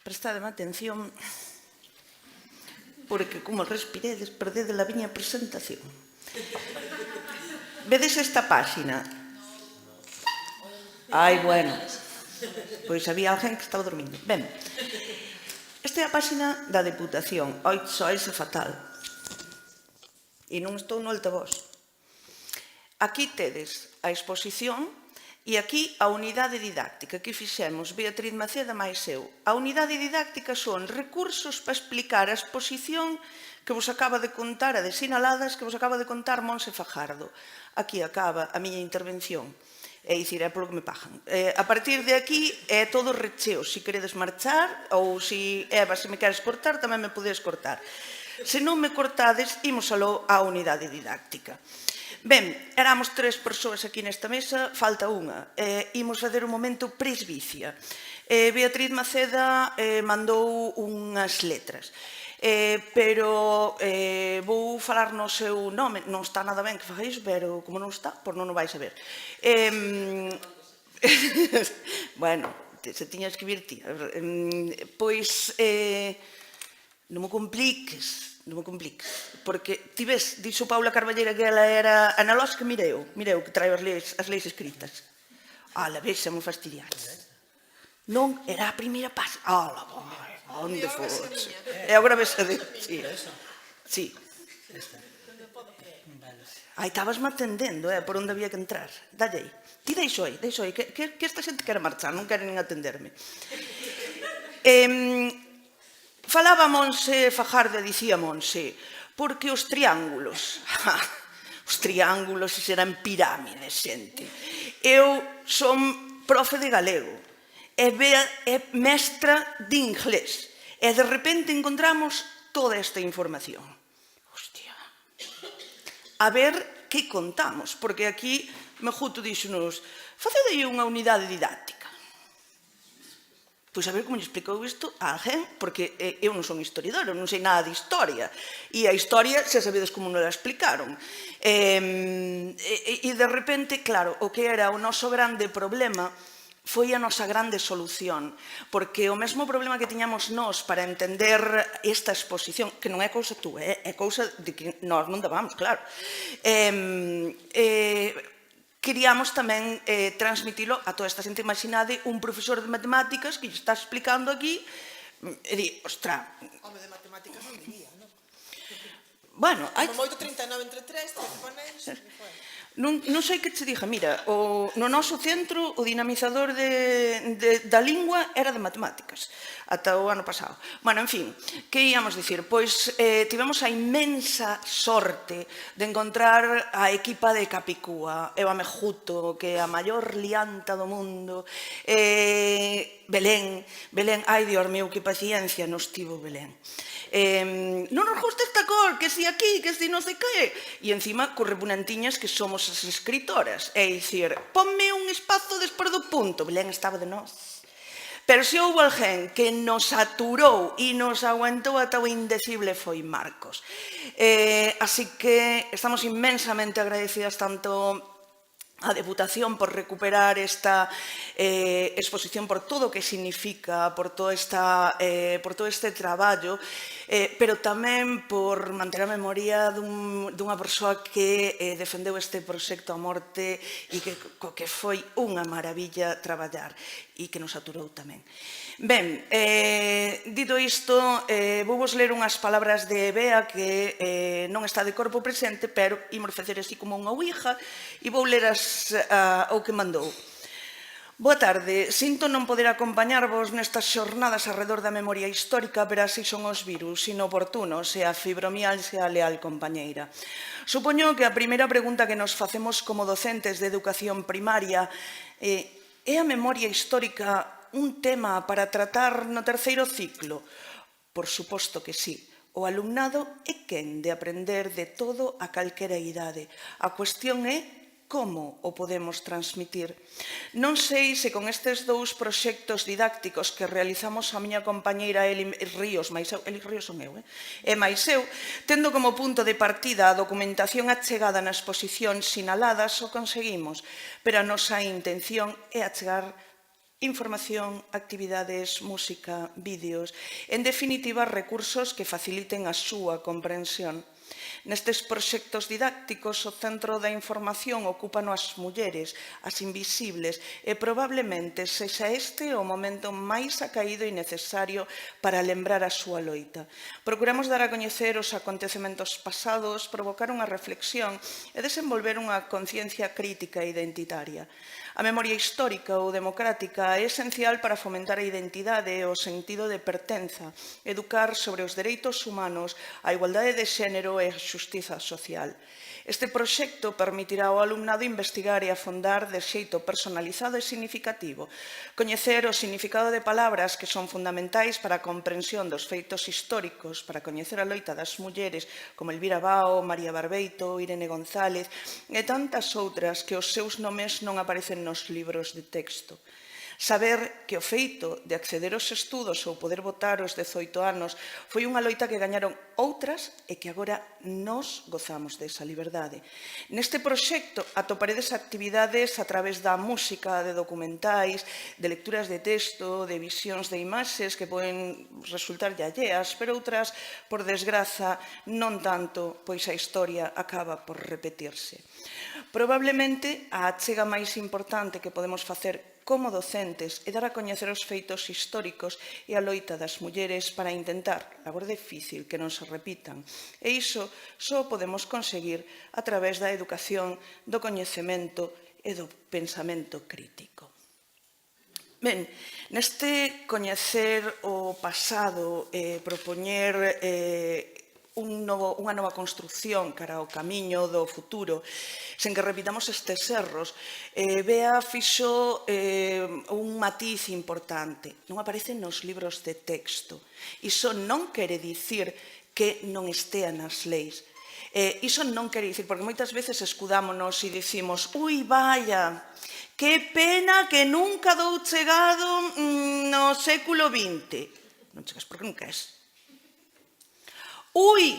prestademe atención, porque como respiredes, perdedes a miña presentación. Vedes esta páxina? Ai, bueno, pois había alguén que estaba dormindo. Ben, esta é a páxina da Deputación. Oi, soise fatal. E non estou no altavoz. Aquí tedes a exposición e aquí a unidade didáctica que fixemos Beatriz Maceda máis eu. A unidade didáctica son recursos para explicar a exposición que vos acaba de contar, a de sinaladas, que vos acaba de contar Monse Fajardo. Aquí acaba a miña intervención. É dicir, é polo que me pagan. A partir de aquí é todo recheo. Se queredes marchar ou se, Eva, se me queres cortar, tamén me podes cortar. Se non me cortades, imos aló á unidade didáctica. Ben, éramos 3 persoas aquí nesta mesa, falta unha. Imos fazer un momento presbicia. Beatriz Maceda mandou unhas letras. Pero vou falar no seu nome. Non está nada ben que faga iso, pero como non está, pois non o vais a ver. Bueno, se tiñas que vir ti. Pois non me compliques, porque ti ves, dixo Paula Carballera que ela era analóxica, mireu que traio as leis escritas. Ala, ves, xa me fastidiaste. Non, era a primeira página. Ala, onde foxe? E agora ves a de... Sí. Aí estabas-me atendendo, por onde había que entrar. Dalle aí. Ti deixo aí, que esta xente quere marchar, non quere nin atenderme. Falaba Monse Fajardo, dicía Monse, porque os triángulos serán pirámides, xente. Eu son profe de galego, e Bea é mestra de inglés, e de repente encontramos toda esta información. Hostia, a ver que contamos, porque aquí Mejuto díxonos, facede aí unha unidade didáctica. Pois a ver como lle explicou isto a alguén, porque eu non son historiadora, non sei nada de historia, e a historia xa sabedes como non la explicaron. E de repente, claro, o que era o noso grande problema foi a nosa grande solución, porque o mesmo problema que tiñamos nós para entender esta exposición, que non é cousa túa, é cousa de que nós non dábamos, claro, queríamos tamén transmitilo a toda esta xente. Imaginade un profesor de matemáticas que lle está explicando aquí e di, ostra... Home, de matemáticas non diría, non? Bueno, hai... Como moito 39 entre 3, 13 paneis, e foi. Non sei que te diga, mira, no noso centro o dinamizador da lingua era de matemáticas, ata o ano pasado. Bueno, en fin, que íamos dicir? Pois tivemos a inmensa sorte de encontrar a equipa de Capicúa, Eva Mejuto, que é a maior lianta do mundo, Belén, ai, Dios meu, que paciencia nos tivo Belén. Non nos gusta esta cor, que si aquí, que si non sei que. E encima, co repunantiñas que somos as escritoras. É dicir, ponme un espazo despois do punto. Belén estaba de nós. Pero se houve alguén que nos aturou e nos aguantou ata o indecible foi Marcos. Así que estamos inmensamente agradecidas tanto a Deputación por recuperar esta exposición, por todo o que significa, por todo este traballo, pero tamén por manter a memoria dunha persoa que defendeu este proxecto a morte e que foi unha maravilla traballar e que nos aturou tamén. Ben, dito isto, vou vos ler unhas palabras de Bea que non está de corpo presente, pero imos facer así como unha ouija e vou ler o que mandou. Boa tarde, sinto non poder acompañarvos nestas xornadas arredor da memoria histórica, pero así son os virus, inoportunos, e a fibromialgia leal compañeira. Supoño que a primeira pregunta que nos facemos como docentes de educación primaria é a memoria histórica un tema para tratar no terceiro ciclo? Por suposto que sí. O alumnado é quen de aprender de todo a calquera idade. A cuestión é como o podemos transmitir. Non sei se con estes dous proxectos didácticos que realizamos a miña compañeira Eli Ríos, Eli Ríos son eu, e máis eu, tendo como punto de partida a documentación achegada na exposición sinaladas, o conseguimos, pero a nosa intención é achegar información, actividades, música, vídeos, en definitiva, recursos que faciliten a súa comprensión. Nestes proxectos didácticos, o centro da información ocúpano as mulleres, as invisibles, e probablemente sexa este o momento máis acaído e necesario para lembrar a súa loita. Procuramos dar a coñecer os acontecementos pasados, provocar unha reflexión e desenvolver unha conciencia crítica e identitaria. A memoria histórica ou democrática é esencial para fomentar a identidade e o sentido de pertenza, educar sobre os dereitos humanos, a igualdade de xénero e a xustiza social. Este proxecto permitirá ao alumnado investigar e afondar de xeito personalizado e significativo, coñecer o significado de palabras que son fundamentais para a comprensión dos feitos históricos, para coñecer a loita das mulleres como Elvira Bao, María Barbeito, Irene González e tantas outras que os seus nomes non aparecen nos libros de texto. Saber que o feito de acceder aos estudos ou poder votar aos 18 anos foi unha loita que gañaron outras e que agora nos gozamos desa liberdade. Neste proxecto atoparedes actividades a través da música, de documentais, de lecturas de texto, de visións de imaxes que poden resultar alleas, pero outras, por desgraza, non tanto, pois a historia acaba por repetirse. Probablemente a achega máis importante que podemos facer como docentes e dar a coñecer os feitos históricos e a loita das mulleres para intentar, labor difícil, que non se repitan. E iso só podemos conseguir a través da educación, do coñecemento e do pensamento crítico. Ben, neste coñecer o pasado e propoñer unha nova construción cara ao camiño do futuro, sen que repitamos estes erros, Bea fixo un matiz importante. Non aparece nos libros de texto. Iso non quere dicir que non estea nas leis. Iso non quere dicir, porque moitas veces escudámonos e dicimos «Ui, vaya, que pena que nunca dou chegado no século XX». Non chegas porque non queres. Ui,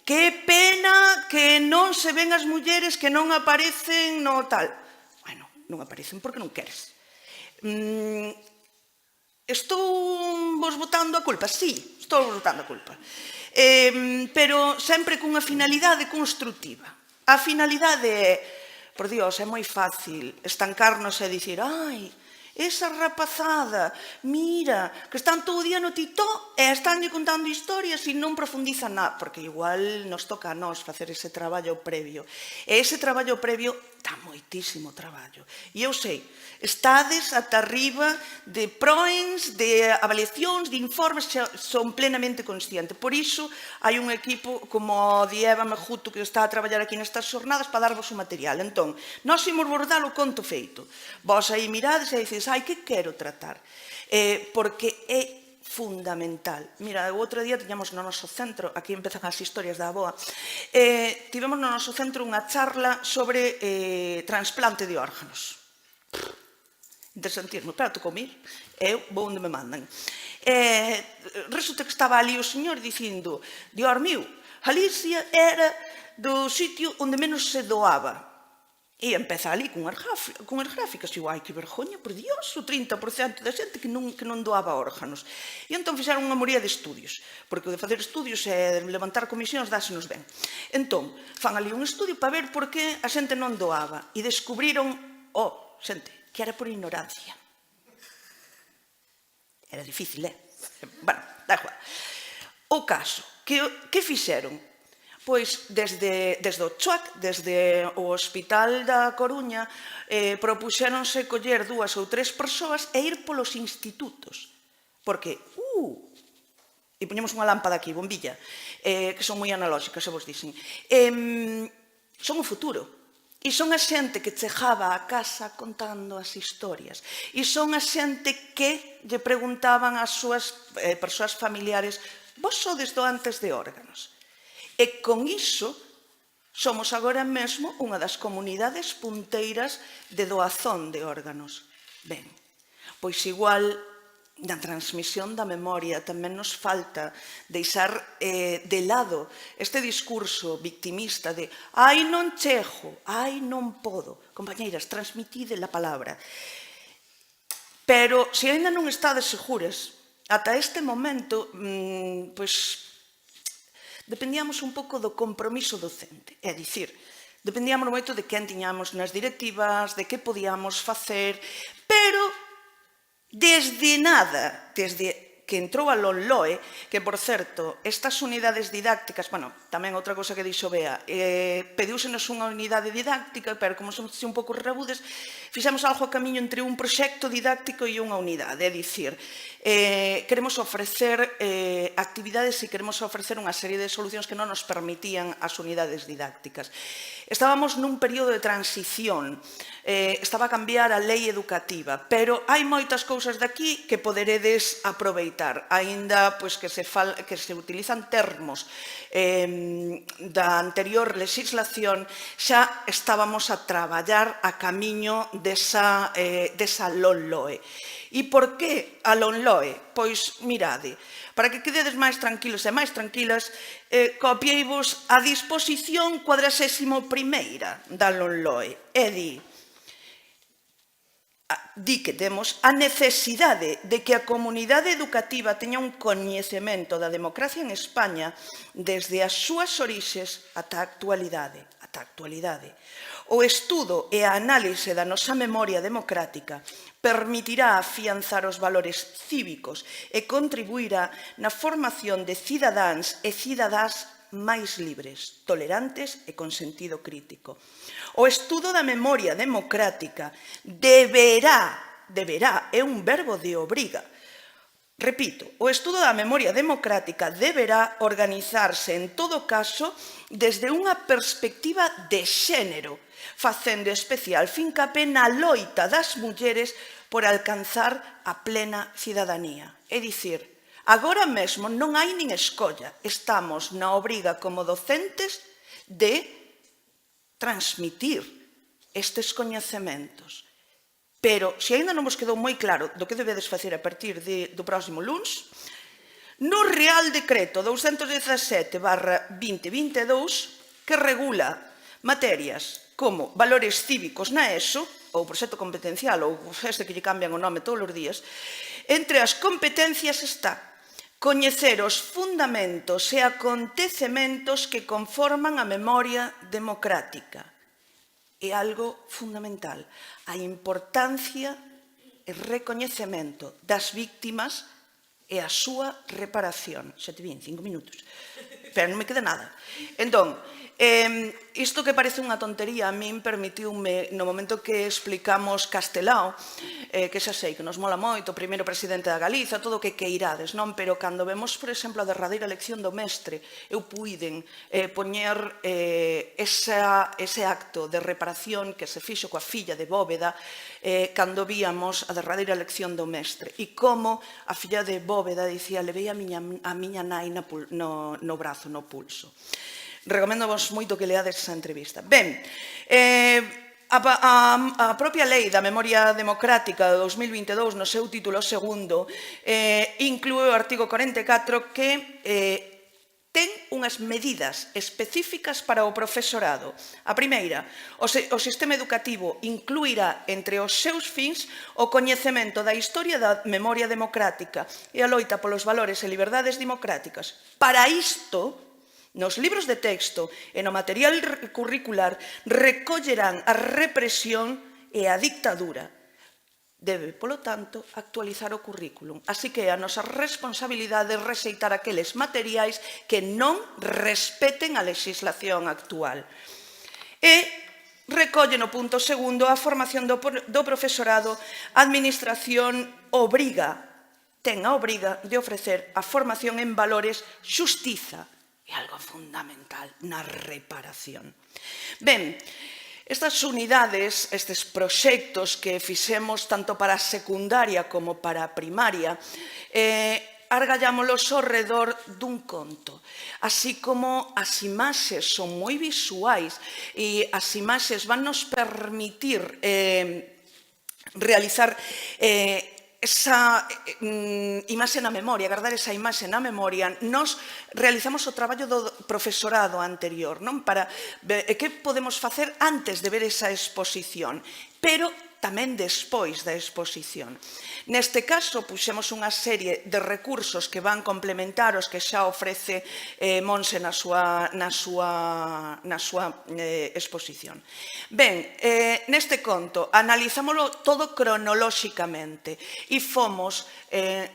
que pena que non se ven as mulleres que non aparecen no tal. Bueno, non aparecen porque non queres. Estou vos botando a culpa? Sí, estou vos botando a culpa. Pero sempre cunha finalidade constructiva. A finalidade é, por Dios, é moi fácil estancarnos e dicir ai, esa rapazada, mira, que están todo o día no TikTok e estánlle contando historias e non profundizan nada, porque igual nos toca a nós facer ese traballo previo. E ese traballo previo dá moitísimo traballo. E eu sei, estades ata arriba de proens, de avaliacións, de informes, son plenamente consciente. Por iso, hai un equipo como o de Eva Mejuto que está a traballar aquí nestas xornadas para darvos o material. Entón, nós imos bordar o conto feito. Vos aí mirades e dices, ai, que quero tratar? Porque é fundamental. Mira, o outro día tiñamos no noso centro, aquí empezan as historias da avoa, tivemos no noso centro unha charla sobre trasplante de órganos. Interesantísimo, claro, toco mir, eu vou onde me mandan. Resulta que estaba ali o señor dicindo, Dios mío, Galicia era do sitio onde menos se doaba. E empeza ali cunhas gráficas, e ai, que vergoña, por Dios, o 30% da xente que non doaba órganos. E entón fixeron unha moría de estudios, porque o de facer estudios e levantar comisións dásenos ben. Entón, fan ali un estudio para ver por que a xente non doaba, e descubriron, xente, que era por ignorancia. Era difícil, Bueno, da igual. O caso, que fixeron? Pois desde o CHUAC, desde o Hospital da Coruña, propuxéronse coller 2 ou 3 persoas e ir polos institutos. Porque, e poñemos unha lámpada aquí, bombilla, que son moi analóxicas, se vos dixen, son o futuro. E son a xente que chegaba á casa contando as historias. E son a xente que lle preguntaban ás súas persoas familiares, vos sodes doantes de órganos? E con iso somos agora mesmo unha das comunidades punteiras de doazón de órganos. Ben, pois igual na transmisión da memoria tamén nos falta deixar de lado este discurso victimista de ai non chego, ai non podo. Compañeiras, transmitide a palabra. Pero, se aínda non estades seguras, ata este momento, pois, dependíamos un pouco do compromiso docente. É dicir, dependíamos moito de quen tiñamos nas directivas, de que podíamos facer, pero desde nada, desde que entrou a LOMLOE, que, por certo, estas unidades didácticas, bueno, tamén outra cousa que dixo Bea, pediúsenos unha unidade didáctica, pero como somos un pouco rebudes, fixemos algo a camiño entre un proxecto didáctico e unha unidade, é dicir, queremos ofrecer actividades e queremos ofrecer unha serie de solucións que non nos permitían as unidades didácticas. Estábamos nun período de transición, estaba a cambiar a lei educativa, pero hai moitas cousas daqui que poderedes aproveitar, aínda que se utilizan termos da anterior legislación, xa estábamos a traballar a camiño desa LOMLOE. E por que a LOMLOE? Pois, mirade, para que quededes máis tranquilos e máis tranquilas, copiei-vos a disposición 41ª da LOMLOE. Di que temos a necesidade de que a comunidade educativa teña un coñecemento da democracia en España desde as súas orixes ata a actualidade. O estudo e a análise da nosa memoria democrática permitirá afianzar os valores cívicos e contribuirá na formación de cidadáns e cidadás máis libres, tolerantes e con sentido crítico. O estudo da memoria democrática deberá, é un verbo de obriga. Repito, o estudo da memoria democrática deberá organizarse, en todo caso, desde unha perspectiva de xénero, facendo especial fincapé na loita das mulleres por alcanzar a plena cidadanía. É dicir, agora mesmo non hai nin escolla, estamos na obriga como docentes de transmitir estes coñecementos. Pero, se aínda non vos quedou moi claro do que debedes facer a partir do próximo luns, no Real Decreto 217/2022, que regula materias como valores cívicos na ESO, ou proxecto competencial, ou este que lle cambian o nome todos os días, entre as competencias está coñecer os fundamentos e acontecementos que conforman a memoria democrática. É algo fundamental, a importancia e recoñecemento das víctimas e a súa reparación. Xa te vi en 5 minutos, pero non me queda nada. Entón, isto que parece unha tontería, a min permitiume, no momento que explicamos Castelao, que xa sei que nos mola moito, o primeiro presidente da Galiza, todo o que queirades, non? Pero cando vemos, por exemplo, a derradeira elección do mestre, eu puiden poñer ese acto de reparación que se fixo coa filla de Bóveda cando víamos a derradeira elección do mestre e como a filla de Bóveda dicía, levei a miña nai no brazo, no pulso. Recomendo vos moito que leades esa entrevista. Ben, a propia lei da memoria democrática de 2022, no seu título segundo, inclúe o artigo 44 que ten unhas medidas específicas para o profesorado. A primeira, o sistema educativo incluirá entre os seus fins o coñecemento da historia da memoria democrática e a loita polos valores e liberdades democráticas. Para isto, nos libros de texto e no material curricular recollerán a represión e a dictadura. Debe, polo tanto, actualizar o currículum. Así que é a nosa responsabilidade rexeitar aqueles materiais que non respeten a legislación actual. E recolle no punto segundo a formación do profesorado, a administración ten a obriga de ofrecer a formación en valores xustiza, é algo fundamental na reparación. Ben, estas unidades, estes proxectos que fixemos tanto para a secundaria como para a primaria, argallámolos ao redor dun conto. Así como as imaxes son moi visuais e as imaxes van nos permitir realizar esa imaxe na memoria, guardar esa imaxe na memoria, nos realizamos o traballo do profesorado anterior, non? Para que podemos facer antes de ver esa exposición. Pero tamén despois da exposición. Neste caso, puxemos unha serie de recursos que van complementar os que xa ofrece Monse na súa exposición. Ben, neste conto, analizámoslo todo cronolóxicamente e fomos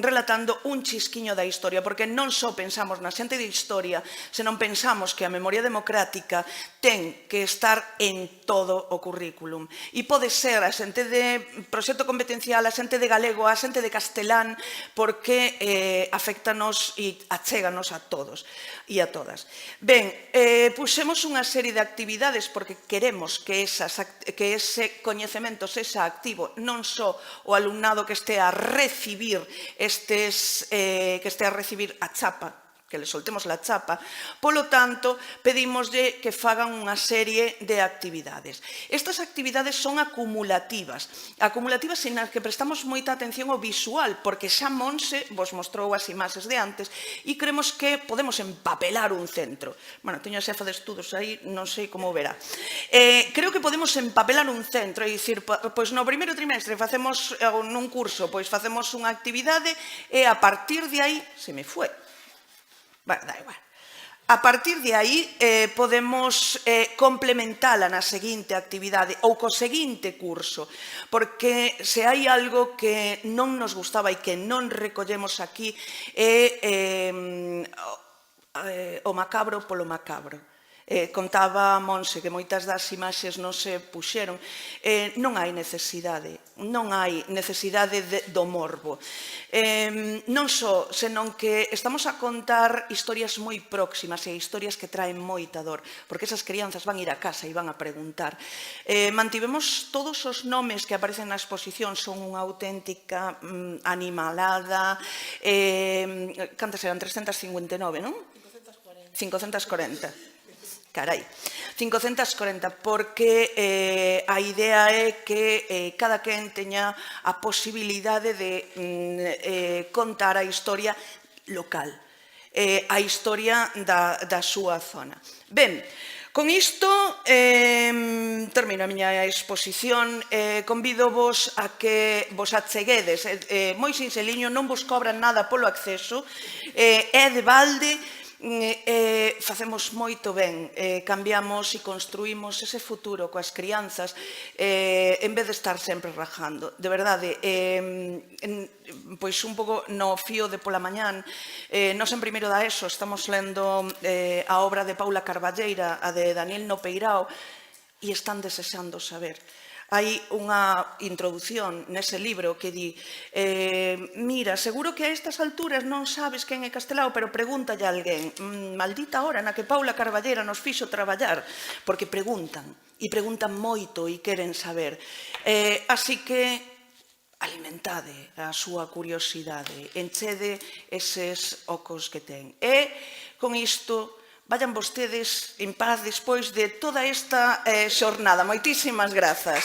relatando un chisquiño da historia, porque non só pensamos na xente de historia, senón pensamos que a memoria democrática ten que estar en todo o currículum. E pode ser a xente de proxecto competencial, a xente de galego, a xente de castelán, porque afectanos e achéganos a todos e a todas. Ben, puxemos unha serie de actividades porque queremos que ese coñecemento sexa activo, non só o alumnado que este a recibir a chapa, que le soltemos la chapa, polo tanto, pedimoslle que fagan unha serie de actividades. Estas actividades son acumulativas en as que prestamos moita atención ao visual, porque xa Monse vos mostrou as imaxes de antes e creemos que podemos empapelar un centro. Bueno, teño a xefa de estudos aí, non sei como verá. Creo que podemos empapelar un centro, é dicir, pois no primeiro trimestre facemos nun curso, pois facemos unha actividade e a partir de aí, se me foi, bueno, da igual. A partir de aí podemos complementala na seguinte actividade ou co seguinte curso, porque se hai algo que non nos gustaba e que non recollemos aquí é o macabro polo macabro. Contaba Monse que moitas das imaxes non se puxeron. Non hai necesidade do morbo. Non só, senón que estamos a contar historias moi próximas e historias que traen moita dor, porque esas crianzas van ir a casa e van a preguntar. Mantivemos todos os nomes que aparecen na exposición, son unha auténtica animalada. Cantas eran? 359, non? 540. Carai, 540, porque a idea é que cada quen teña a posibilidade de contar a historia local, a historia da súa zona. Ben, con isto termino a miña exposición. Convídovos a que vos acheguedes. Moi sinxeliño, non vos cobran nada polo acceso, é de balde. Facemos moito ben, cambiamos e construímos ese futuro coas crianzas en vez de estar sempre rajando. De verdade, pois un pouco no fío de pola mañán, nos en primeiro da ESO estamos lendo a obra de Paula Carballeira, a de Daniel Nopeirao, e están desexando saber. Hai unha introdución nese libro que di: mira, seguro que a estas alturas non sabes quen é Castelao, pero pregúntalle a alguén. Maldita hora na que Paula Carballera nos fixo traballar, porque preguntan, e preguntan moito e queren saber. Así que alimentade a súa curiosidade, enchede eses ocos que ten. E con isto vayan vostedes en paz despois de toda esta xornada. Moitísimas grazas.